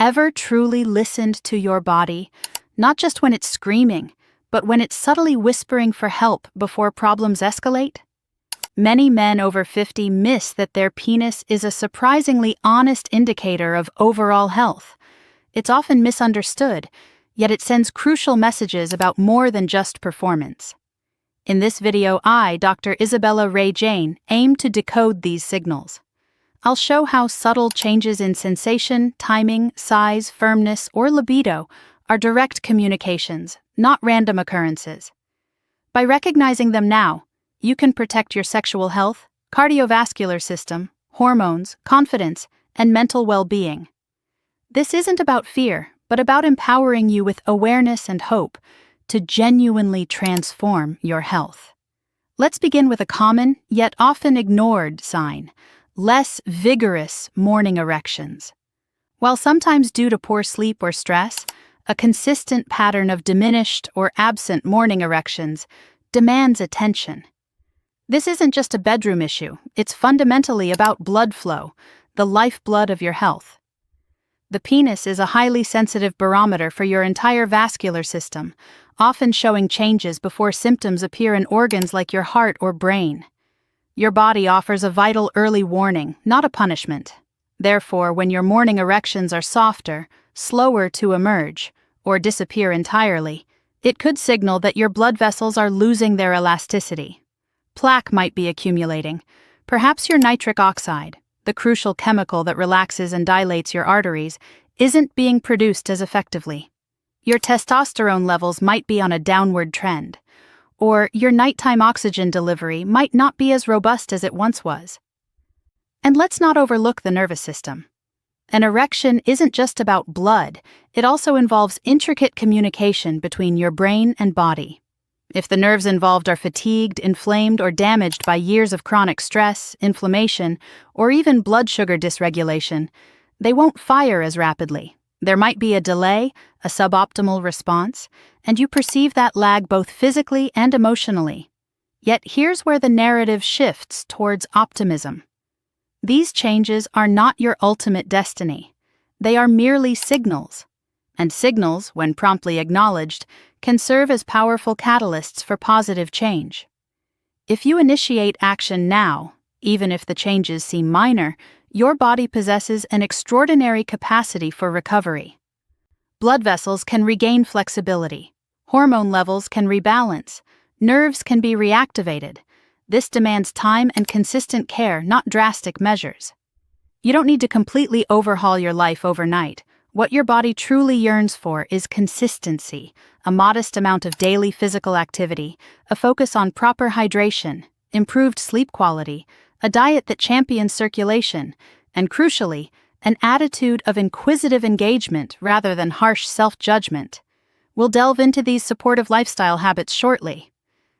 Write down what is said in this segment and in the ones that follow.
Ever truly listened to your body, not just when it's screaming, but when it's subtly whispering for help before problems escalate? Many men over 50 miss that their penis is a surprisingly honest indicator of overall health. It's often misunderstood, yet it sends crucial messages about more than just performance. In this video, Dr. Isabella Rae Jane, aim to decode these signals. I'll show how subtle changes in sensation, timing, size, firmness, or libido are direct communications, not random occurrences. By recognizing them now, you can protect your sexual health, cardiovascular system, hormones, confidence, and mental well-being. This isn't about fear, but about empowering you with awareness and hope to genuinely transform your health. Let's begin with a common, yet often ignored sign: less vigorous morning erections. While sometimes due to poor sleep or stress, a consistent pattern of diminished or absent morning erections demands attention. This isn't just a bedroom issue, it's fundamentally about blood flow, the lifeblood of your health. The penis is a highly sensitive barometer for your entire vascular system, often showing changes before symptoms appear in organs like your heart or brain. Your body offers a vital early warning, not a punishment. Therefore, when your morning erections are softer, slower to emerge, or disappear entirely, it could signal that your blood vessels are losing their elasticity. Plaque might be accumulating. Perhaps your nitric oxide, the crucial chemical that relaxes and dilates your arteries, isn't being produced as effectively. Your testosterone levels might be on a downward trend, or your nighttime oxygen delivery might not be as robust as it once was. And let's not overlook the nervous system. An erection isn't just about blood, it also involves intricate communication between your brain and body. If the nerves involved are fatigued, inflamed, or damaged by years of chronic stress, inflammation, or even blood sugar dysregulation, they won't fire as rapidly. There might be a delay, a suboptimal response, and you perceive that lag both physically and emotionally. Yet here's where the narrative shifts towards optimism. These changes are not your ultimate destiny. They are merely signals. And signals, when promptly acknowledged, can serve as powerful catalysts for positive change. If you initiate action now, even if the changes seem minor, your body possesses an extraordinary capacity for recovery. Blood vessels can regain flexibility. Hormone levels can rebalance. Nerves can be reactivated. This demands time and consistent care, not drastic measures. You don't need to completely overhaul your life overnight. What your body truly yearns for is consistency, a modest amount of daily physical activity, a focus on proper hydration, improved sleep quality, a diet that champions circulation, and crucially, an attitude of inquisitive engagement rather than harsh self-judgment. We'll delve into these supportive lifestyle habits shortly.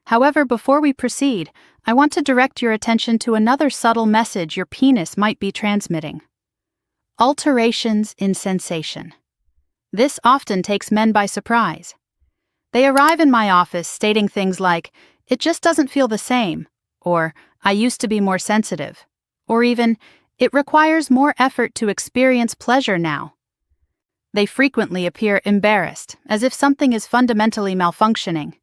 However, before we proceed, I want to direct your attention to another subtle message your penis might be transmitting. Alterations in sensation. This often takes men by surprise. They arrive in my office stating things like, "It just doesn't feel the same," or "I used to be more sensitive," or even, "It requires more effort to experience pleasure now." They frequently appear embarrassed, as if something is fundamentally malfunctioning.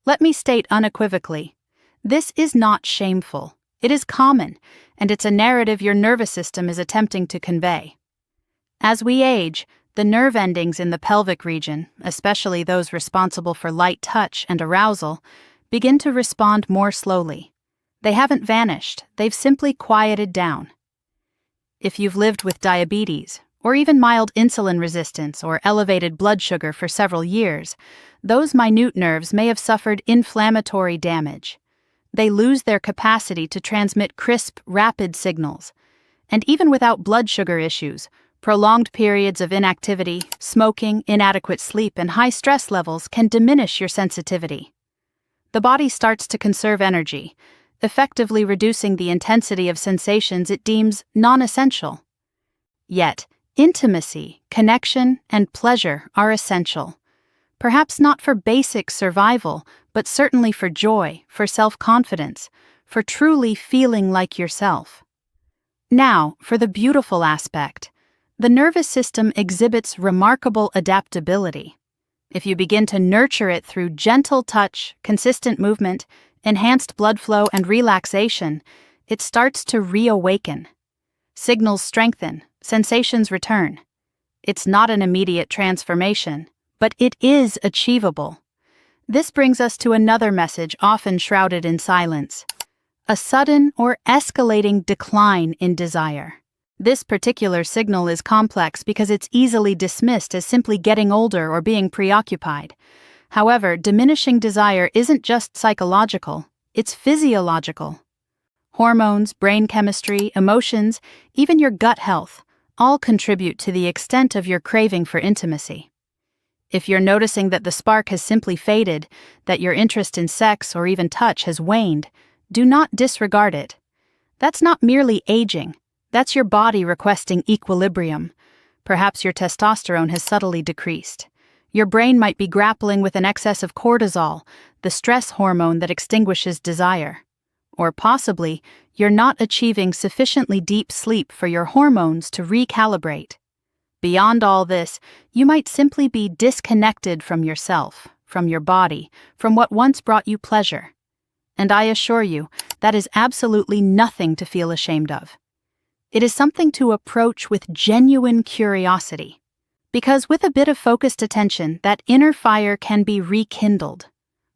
Let me state unequivocally, this is not shameful. It is common, and it's a narrative your nervous system is attempting to convey. As we age, the nerve endings in the pelvic region, especially those responsible for light touch and arousal, begin to respond more slowly. They haven't vanished, they've simply quieted down. If you've lived with diabetes, or even mild insulin resistance or elevated blood sugar for several years, those minute nerves may have suffered inflammatory damage. They lose their capacity to transmit crisp, rapid signals. And even without blood sugar issues, prolonged periods of inactivity, smoking, inadequate sleep, and high stress levels can diminish your sensitivity. The body starts to conserve energy, effectively reducing the intensity of sensations it deems non-essential. Yet, intimacy, connection, and pleasure are essential. Perhaps not for basic survival, but certainly for joy, for self-confidence, for truly feeling like yourself. Now, for the beautiful aspect. The nervous system exhibits remarkable adaptability. If you begin to nurture it through gentle touch, consistent movement, enhanced blood flow, and relaxation, it starts to reawaken. Signals strengthen, sensations return. It's not an immediate transformation, but it is achievable. This brings us to another message often shrouded in silence: a sudden or escalating decline in desire. This particular signal is complex because it's easily dismissed as simply getting older or being preoccupied. However, diminishing desire isn't just psychological, it's physiological. Hormones, brain chemistry, emotions, even your gut health, all contribute to the extent of your craving for intimacy. If you're noticing that the spark has simply faded, that your interest in sex or even touch has waned, do not disregard it. That's not merely aging. That's your body requesting equilibrium. Perhaps your testosterone has subtly decreased. Your brain might be grappling with an excess of cortisol, the stress hormone that extinguishes desire. Or possibly, you're not achieving sufficiently deep sleep for your hormones to recalibrate. Beyond all this, you might simply be disconnected from yourself, from your body, from what once brought you pleasure. And I assure you, that is absolutely nothing to feel ashamed of. It is something to approach with genuine curiosity. Because with a bit of focused attention, that inner fire can be rekindled.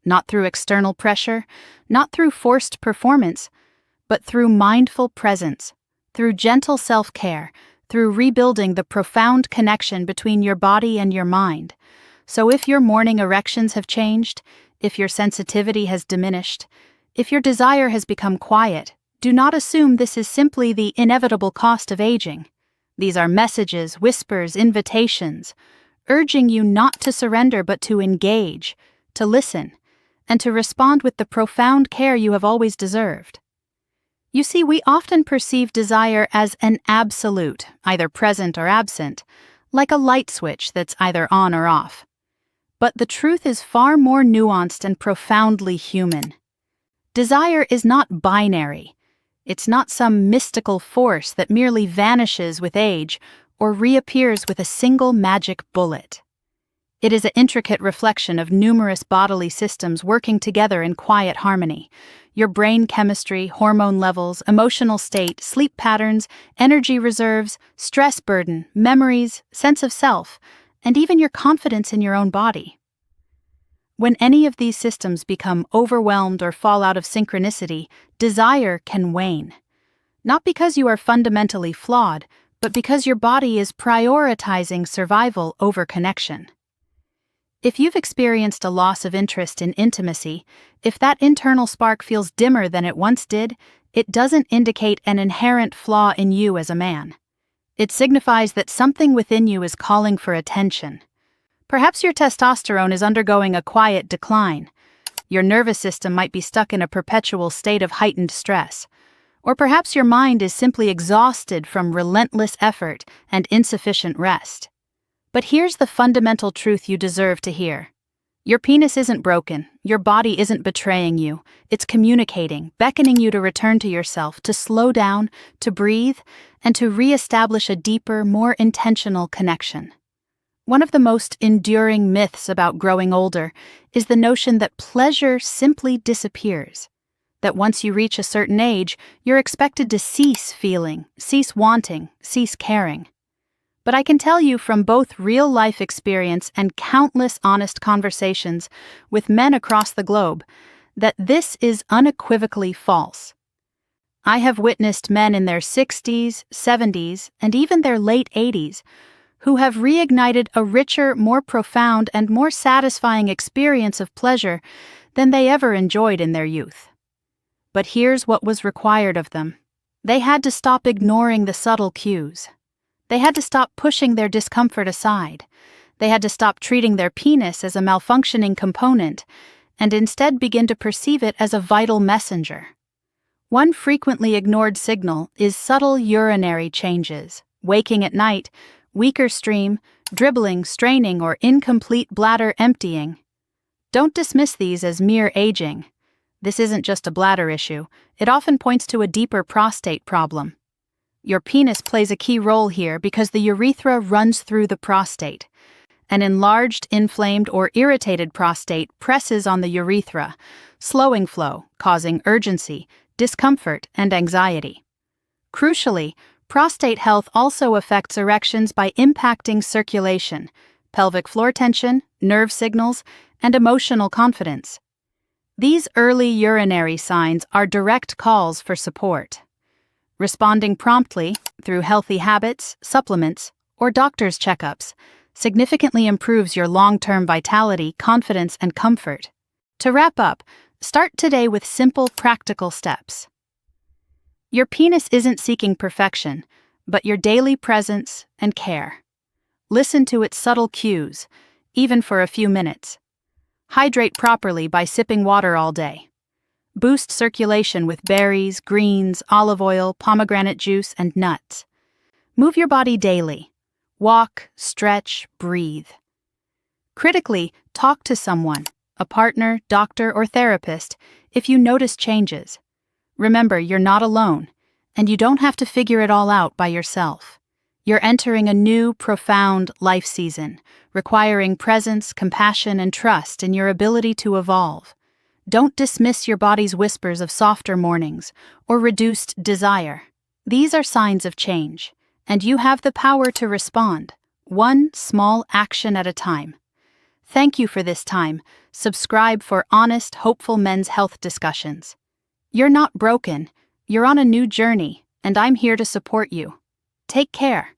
Not through external pressure, not through forced performance, but through mindful presence, through gentle self-care, through rebuilding the profound connection between your body and your mind. So if your morning erections have changed, if your sensitivity has diminished, if your desire has become quiet, do not assume this is simply the inevitable cost of aging. These are messages, whispers, invitations, urging you not to surrender but to engage, to listen, and to respond with the profound care you have always deserved. You see, we often perceive desire as an absolute, either present or absent, like a light switch that's either on or off. But the truth is far more nuanced and profoundly human. Desire is not binary. It's not some mystical force that merely vanishes with age or reappears with a single magic bullet. It is an intricate reflection of numerous bodily systems working together in quiet harmony. Your brain chemistry, hormone levels, emotional state, sleep patterns, energy reserves, stress burden, memories, sense of self, and even your confidence in your own body. When any of these systems become overwhelmed or fall out of synchronicity, desire can wane. Not because you are fundamentally flawed, but because your body is prioritizing survival over connection. If you've experienced a loss of interest in intimacy, if that internal spark feels dimmer than it once did, it doesn't indicate an inherent flaw in you as a man. It signifies that something within you is calling for attention. Perhaps your testosterone is undergoing a quiet decline. Your nervous system might be stuck in a perpetual state of heightened stress. Or perhaps your mind is simply exhausted from relentless effort and insufficient rest. But here's the fundamental truth you deserve to hear. Your penis isn't broken. Your body isn't betraying you. It's communicating, beckoning you to return to yourself, to slow down, to breathe, and to reestablish a deeper, more intentional connection. One of the most enduring myths about growing older is the notion that pleasure simply disappears. That once you reach a certain age, you're expected to cease feeling, cease wanting, cease caring. But I can tell you from both real-life experience and countless honest conversations with men across the globe that this is unequivocally false. I have witnessed men in their 60s, 70s, and even their late 80s who have reignited a richer, more profound, and more satisfying experience of pleasure than they ever enjoyed in their youth. But here's what was required of them. They had to stop ignoring the subtle cues. They had to stop pushing their discomfort aside. They had to stop treating their penis as a malfunctioning component and instead begin to perceive it as a vital messenger. One frequently ignored signal is subtle urinary changes, waking at night, weaker stream, dribbling, straining, or incomplete bladder emptying. Don't dismiss these as mere aging. This isn't just a bladder issue. It often points to a deeper prostate problem. Your penis plays a key role here because the urethra runs through the prostate. An enlarged, inflamed, or irritated prostate presses on the urethra, slowing flow, causing urgency, discomfort, and anxiety. Crucially, prostate health also affects erections by impacting circulation, pelvic floor tension, nerve signals, and emotional confidence. These early urinary signs are direct calls for support. Responding promptly, through healthy habits, supplements, or doctor's checkups, significantly improves your long-term vitality, confidence, and comfort. To wrap up, start today with simple, practical steps. Your penis isn't seeking perfection, but your daily presence and care. Listen to its subtle cues, even for a few minutes. Hydrate properly by sipping water all day. Boost circulation with berries, greens, olive oil, pomegranate juice, and nuts. Move your body daily. Walk, stretch, breathe. Critically, talk to someone, a partner, doctor, or therapist, if you notice changes. Remember, you're not alone, and you don't have to figure it all out by yourself. You're entering a new, profound life season, requiring presence, compassion, and trust in your ability to evolve. Don't dismiss your body's whispers of softer mornings or reduced desire. These are signs of change, and you have the power to respond, one small action at a time. Thank you for this time. Subscribe for honest, hopeful men's health discussions. You're not broken, you're on a new journey, and I'm here to support you. Take care.